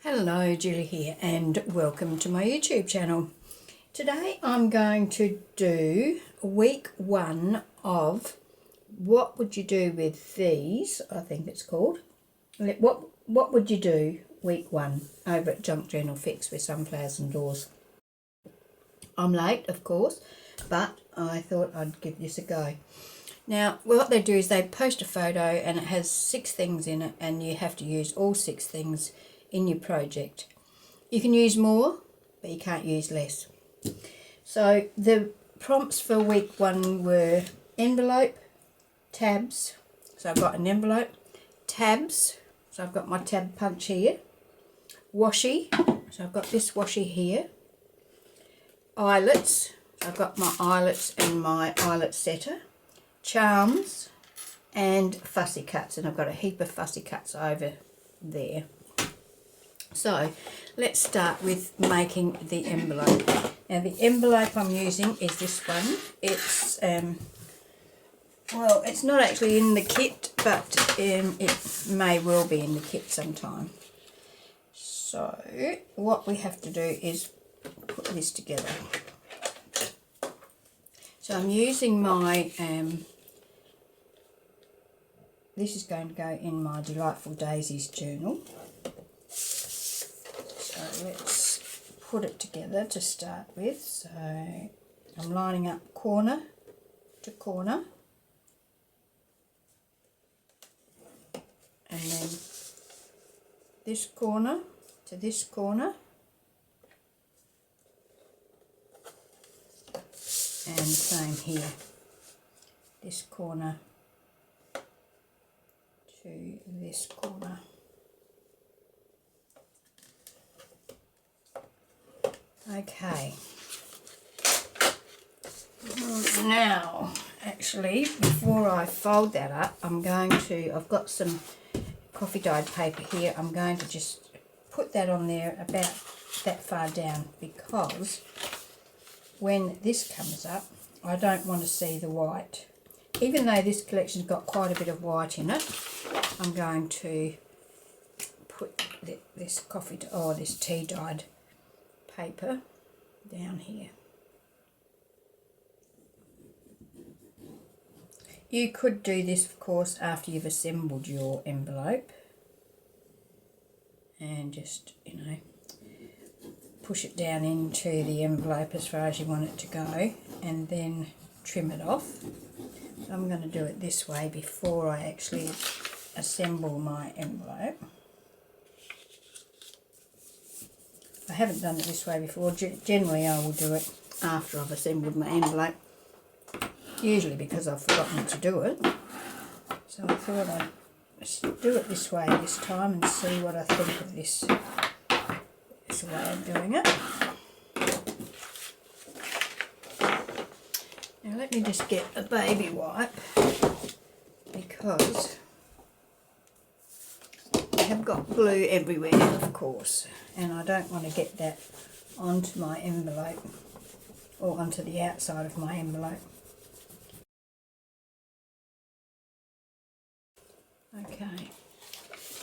Hello, Julie here and welcome to my YouTube channel. Today I'm going to do week 1 of what would you do with these, I think it's called. What would you do week 1 over at Junk Journal Fix with Sunflowers and Doors. I'm late, of course, but I thought I'd give this a go. Now, what they do is they post a photo and it has 6 things in it and you have to use all 6 things in your project. You can use more, but you can't use less. So the prompts for week 1 were envelope, tabs, so I've got an envelope, tabs, so I've got my tab punch here, washi, so I've got this washi here, eyelets, so I've got my eyelets and my eyelet setter, charms, and fussy cuts, and I've got a heap of fussy cuts over there. So let's start with making the envelope. Now the envelope I'm using is this one. It's well, it's not actually in the kit, but it may well be in the kit sometime. So what we have to do is put this together. So I'm using my this is going to go in my Delightful Daisies journal. So let's put it together to start with. So I'm lining up corner to corner, and then this corner to this corner, and same here, this corner to this corner. Okay, now actually before I fold that up, I've got some coffee dyed paper here. I'm going to just put that on there about that far down, because when this comes up I don't want to see the white. Even though this collection's got quite a bit of white in it, I'm going to put this this tea dyed paper down here. You could do this, of course, after you've assembled your envelope and just, push it down into the envelope as far as you want it to go and then trim it off. So I'm going to do it this way before I actually assemble my envelope. I haven't done it this way before. Generally I will do it after I've assembled my envelope, usually because I've forgotten to do it. So I thought I'd just do it this way this time and see what I think of this way of doing it. Now let me just get a baby wipe, because I have got glue everywhere, of course, and I don't want to get that onto my envelope or onto the outside of my envelope. Okay,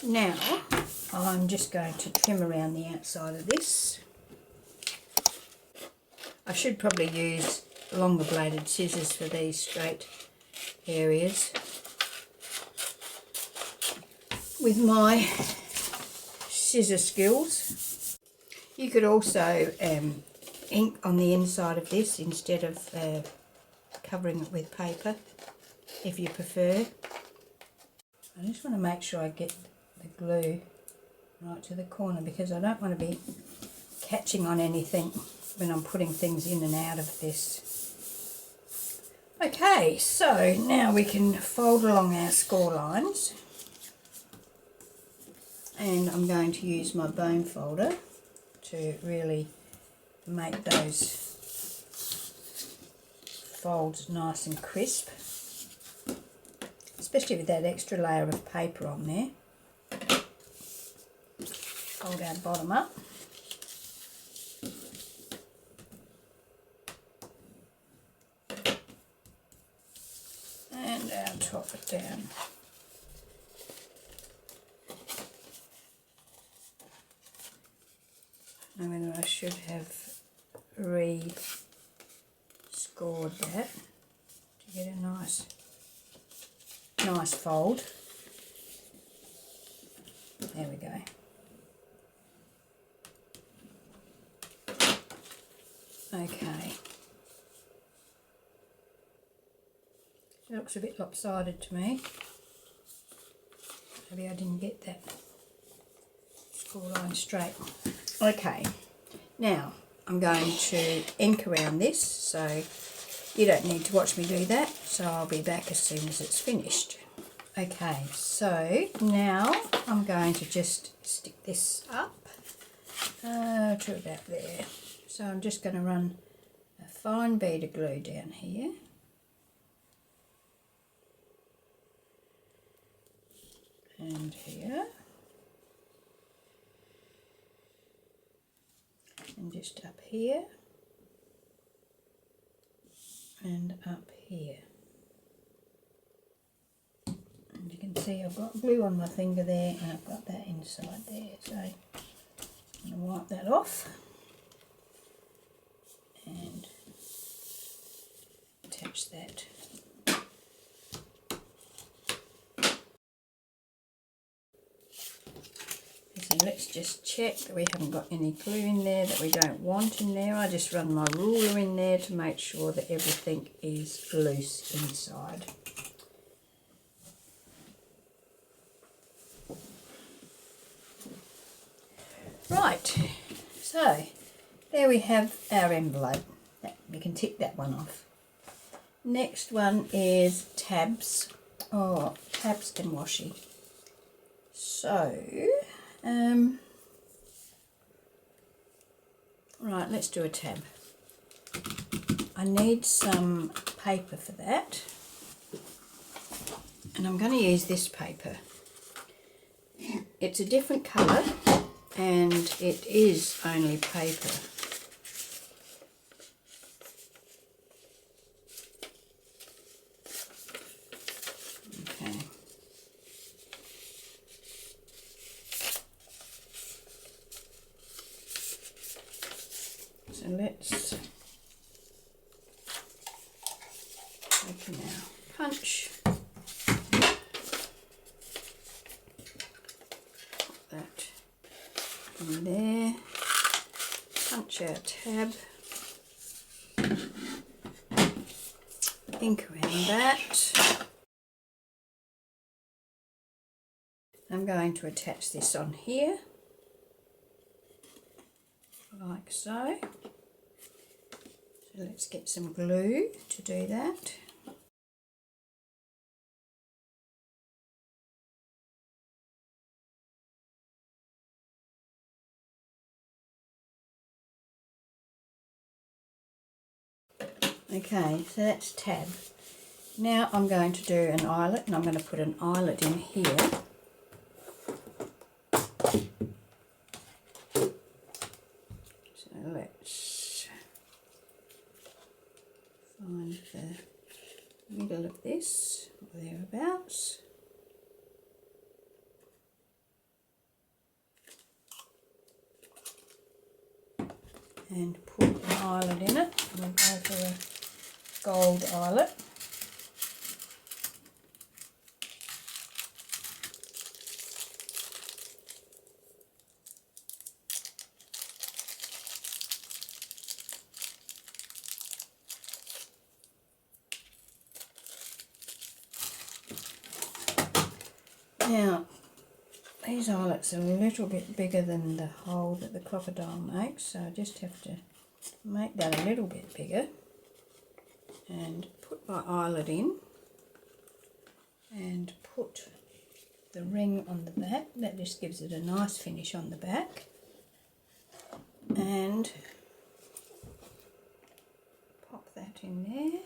now I'm just going to trim around the outside of this. I should probably use longer bladed scissors for these straight areas. With my scissor skills, you could also ink on the inside of this instead of covering it with paper, if you prefer. I just want to make sure I get the glue right to the corner, because I don't want to be catching on anything when I'm putting things in and out of this. Okay, so now we can fold along our score lines, and I'm going to use my bone folder to really make those folds nice and crisp, especially with that extra layer of paper on there. Fold our bottom up. And our top it down. I mean, I should have re-scored that to get a nice fold. There we go. Okay. It looks a bit lopsided to me. Maybe I didn't get that score line straight. Okay, now I'm going to ink around this, so you don't need to watch me do that, so I'll be back as soon as it's finished. Okay, so now I'm going to just stick this up to about there. So I'm just going to run a fine bead of glue down here. And here. And just up here. And up here. And you can see I've got glue on my finger there, and I've got that inside there. So I'm going to wipe that off. And attach that. So let's just check that we haven't got any glue in there that we don't want in there. I just run my ruler in there to make sure that everything is loose inside. Right, so there we have our envelope. We can tick that one off. Next one is tabs. Oh, tabs and washi. So, right, let's do a tab. I need some paper for that, and I'm going to use this paper. It's a different colour, and it is only paper. Okay. So let's take now punch. Put that in there. Punch our tab. Ink around that. I'm going to attach this on here, like so. So let's get some glue to do that. Okay, so that's tab. Now I'm going to do an eyelet, and I'm going to put an eyelet in here. So let's find the middle of this, or thereabouts. And put an eyelet in it. We'll go for a gold eyelet. Now, these eyelets are a little bit bigger than the hole that the crocodile makes, so I just have to make that a little bit bigger and put my eyelet in and put the ring on the back. That just gives it a nice finish on the back. And pop that in there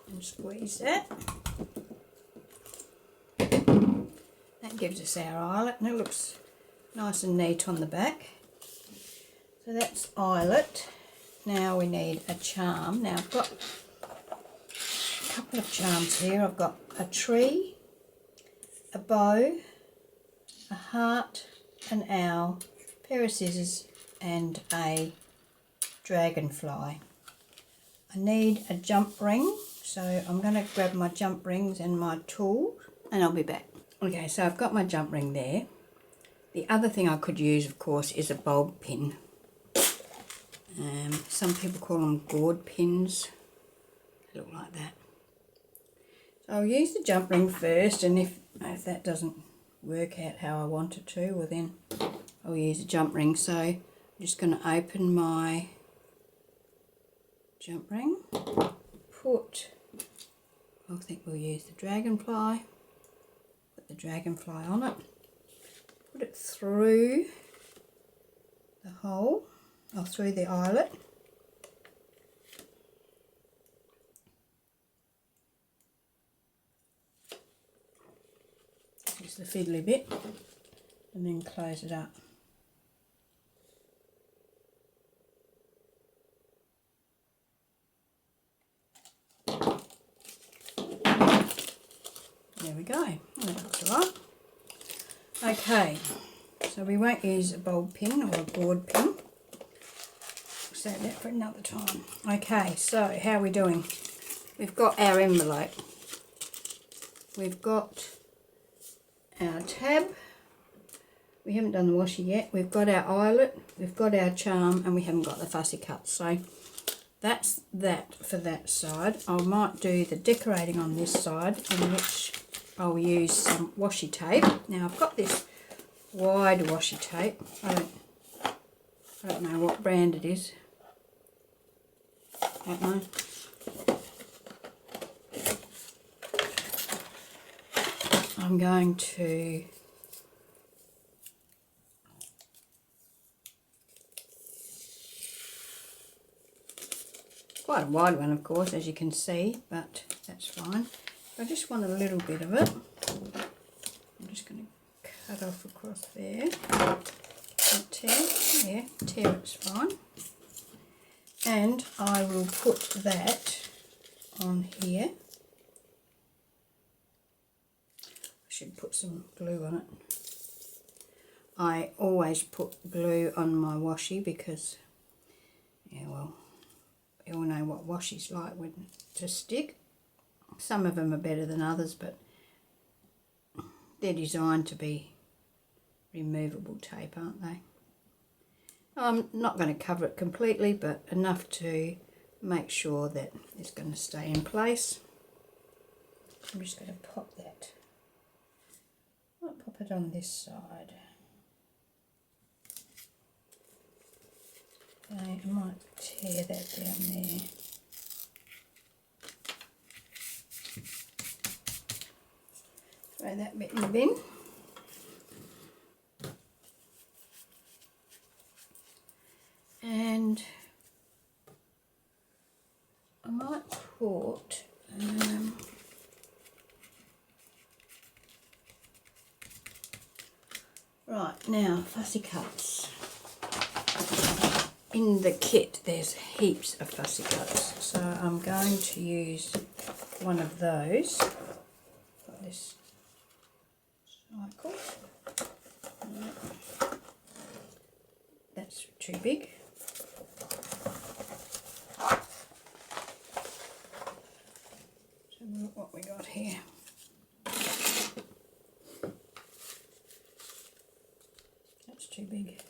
and squeeze that. That gives us our eyelet, and it looks nice and neat on the back. So that's eyelet. Now we need a charm. Now I've got a couple of charms here. I've got a tree, a bow, a heart, an owl, a pair of scissors and a dragonfly. I need a jump ring, so I'm going to grab my jump rings and my tool and I'll be back. Okay, so I've got my jump ring there. The other thing I could use, of course, is a bulb pin. Some people call them gourd pins. They look like that. So I'll use the jump ring first, and if that doesn't work out how I want it to, well then I'll use a jump ring. So I'm just going to open my jump ring, I think we'll use the dragonfly, put the dragonfly on it, put it through the hole, or through the eyelet. Just the fiddly bit, and then close it up. There we go. That looks all right. Okay, so we won't use a bulb pin or a gourd pin. Save that for another time. Okay, so how are we doing? We've got our envelope. We've got our tab. We haven't done the washi yet. We've got our eyelet. We've got our charm, and we haven't got the fussy cuts. So that's that for that side. I might do the decorating on this side, in which I'll use some washi tape. Now I've got this wide washi tape. I don't know what brand it is. I don't know. I'm going to quite a wide one, of course, as you can see, but that's fine. I just want a little bit of it. I'm just going to cut off across there. Don't tear. Yeah, tear it's fine. And I will put that on here. I should put some glue on it. I always put glue on my washi because, yeah, well, you all know what washi's like when to stick. Some of them are better than others, but they're designed to be removable tape, aren't they? I'm not going to cover it completely, but enough to make sure that it's going to stay in place. I'm just going to pop that. I'll pop it on this side. Okay, I might tear that down there. Throw that bit in the bin. And I might put right now fussy cuts. In the kit there's heaps of fussy cuts, so I'm going to use one of those. Got this cycle. That's too big. So look what we got here. That's too big.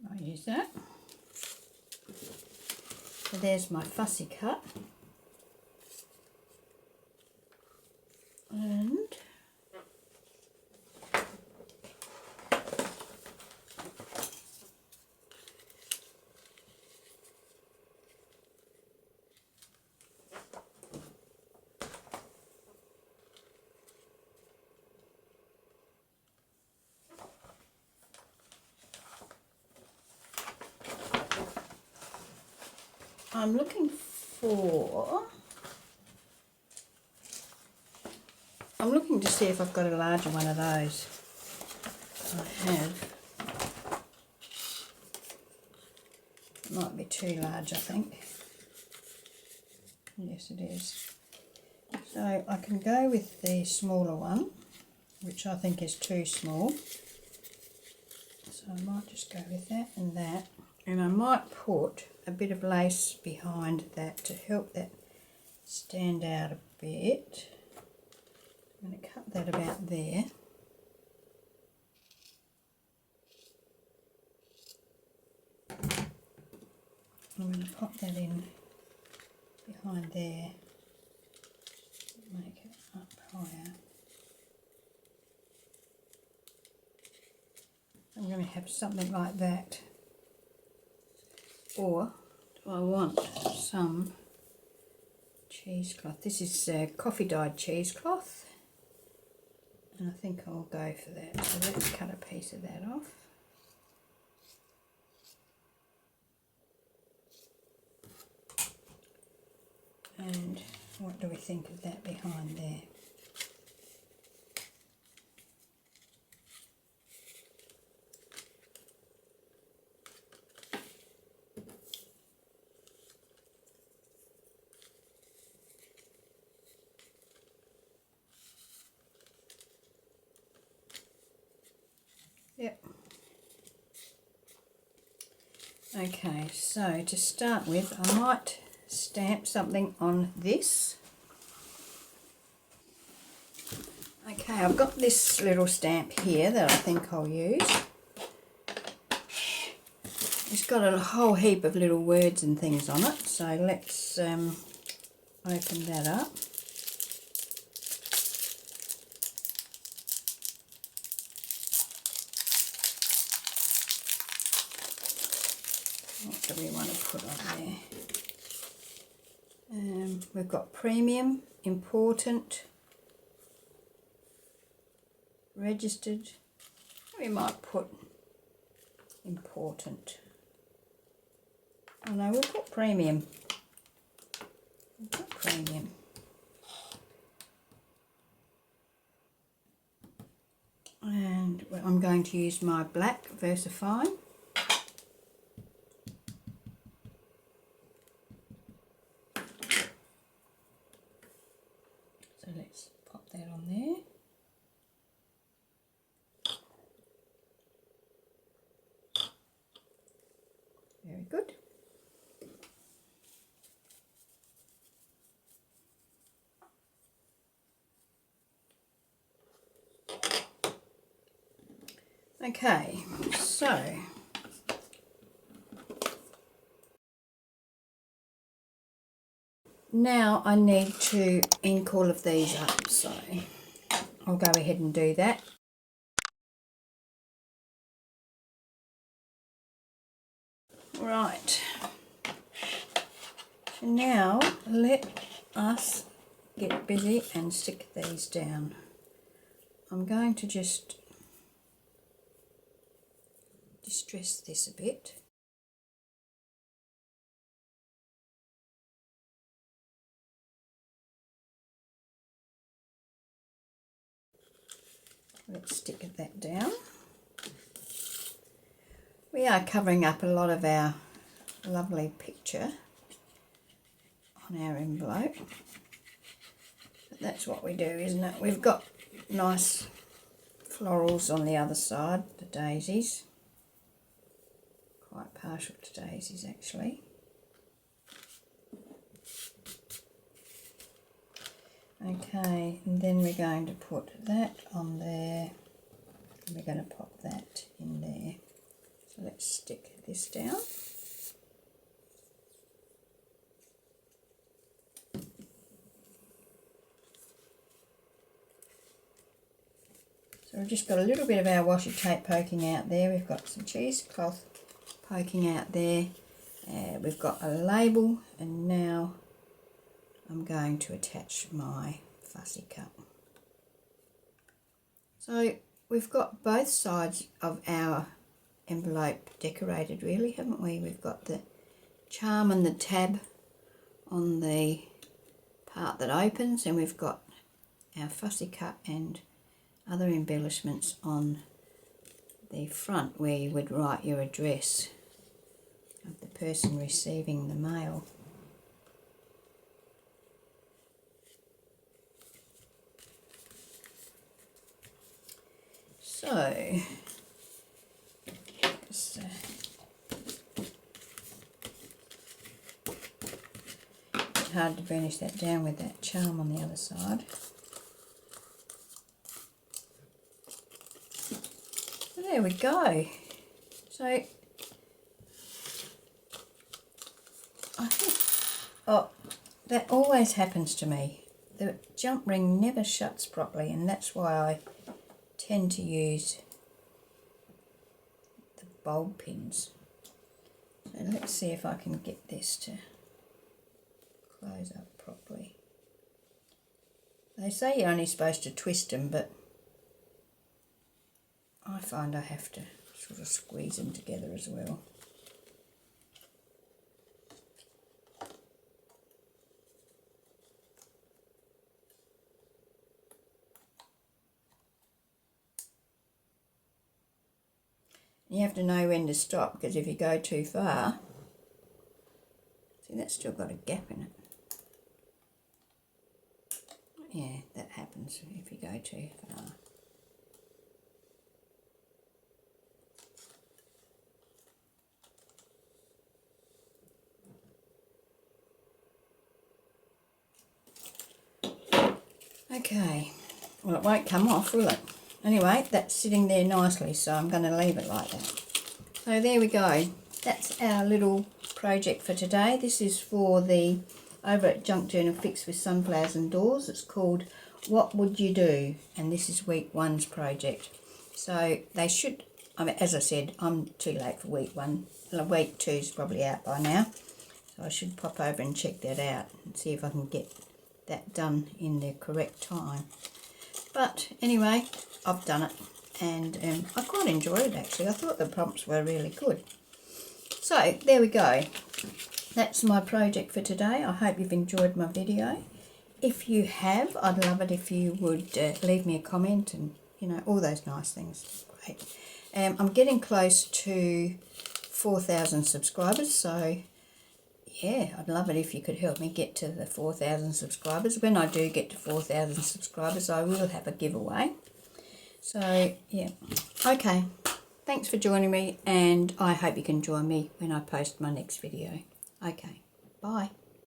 I'll use that. So there's my fussy cut. And I'm looking for I'm looking to see if I've got a larger one of those. I have. It might be too large, I think. Yes, it is. So I can go with the smaller one, which I think is too small. So I might just go with that and that. And I might put a bit of lace behind that to help that stand out a bit. I'm going to cut that about there. I'm going to pop that in behind there, make it up higher. I'm going to have something like that. Or do I want some cheesecloth? This is coffee dyed cheesecloth, and I think I'll go for that. So let's cut a piece of that off. And what do we think of that behind there? Yep. Okay, so to start with, I might stamp something on this. Okay, I've got this little stamp here that I think I'll use. It's got a whole heap of little words and things on it, so let's open that up. What do we want to put on there? We've got premium, important, registered. We might put important. Oh no, we'll put premium. We'll put premium. And I'm going to use my black VersaFine. So let's pop that on there. Very good. Okay, so now I need to ink all of these up, so I'll go ahead and do that. Right, so now let us get busy and stick these down. I'm going to just distress this a bit. Let's stick that down. We are covering up a lot of our lovely picture on our envelope. But that's what we do, isn't it? We've got nice florals on the other side, the daisies. Quite partial to daisies actually. Okay, and then we're going to put that on there, and we're going to pop that in there. So let's stick this down. So we've just got a little bit of our washi tape poking out there. We've got some cheesecloth poking out there. We've got a label, and now I'm going to attach my fussy cut. So we've got both sides of our envelope decorated really, haven't we? We've got the charm and the tab on the part that opens, and we've got our fussy cut and other embellishments on the front where you would write your address of the person receiving the mail. So, it's hard to burnish that down with that charm on the other side. So there we go. So, I think, oh, that always happens to me. The jump ring never shuts properly, and that's why I tend to use the bulb pins. So let's see if I can get this to close up properly. They say you're only supposed to twist them, but I find I have to sort of squeeze them together as well. You have to know when to stop, because if you go too far, see, that's still got a gap in it. Yeah, that happens if you go too far. Okay, well, it won't come off, will it? Anyway, that's sitting there nicely, so I'm going to leave it like that. So there we go. That's our little project for today. This is for the, over at Junk Journal Fix with Sunflowers and Doors. It's called What Would You Do? And this is week 1's project. So they should, I mean, as I said, I'm too late for week 1. Week 2's probably out by now. So I should pop over and check that out and see if I can get that done in the correct time. But anyway, I've done it, and I quite enjoyed it actually. I thought the prompts were really good. So there we go. That's my project for today. I hope you've enjoyed my video. If you have, I'd love it if you would leave me a comment and, you know, all those nice things. Great. I'm getting close to 4,000 subscribers, so yeah, I'd love it if you could help me get to the 4,000 subscribers. When I do get to 4,000 subscribers, I will have a giveaway. So, yeah. Okay. Thanks for joining me, and I hope you can join me when I post my next video. Okay. Bye.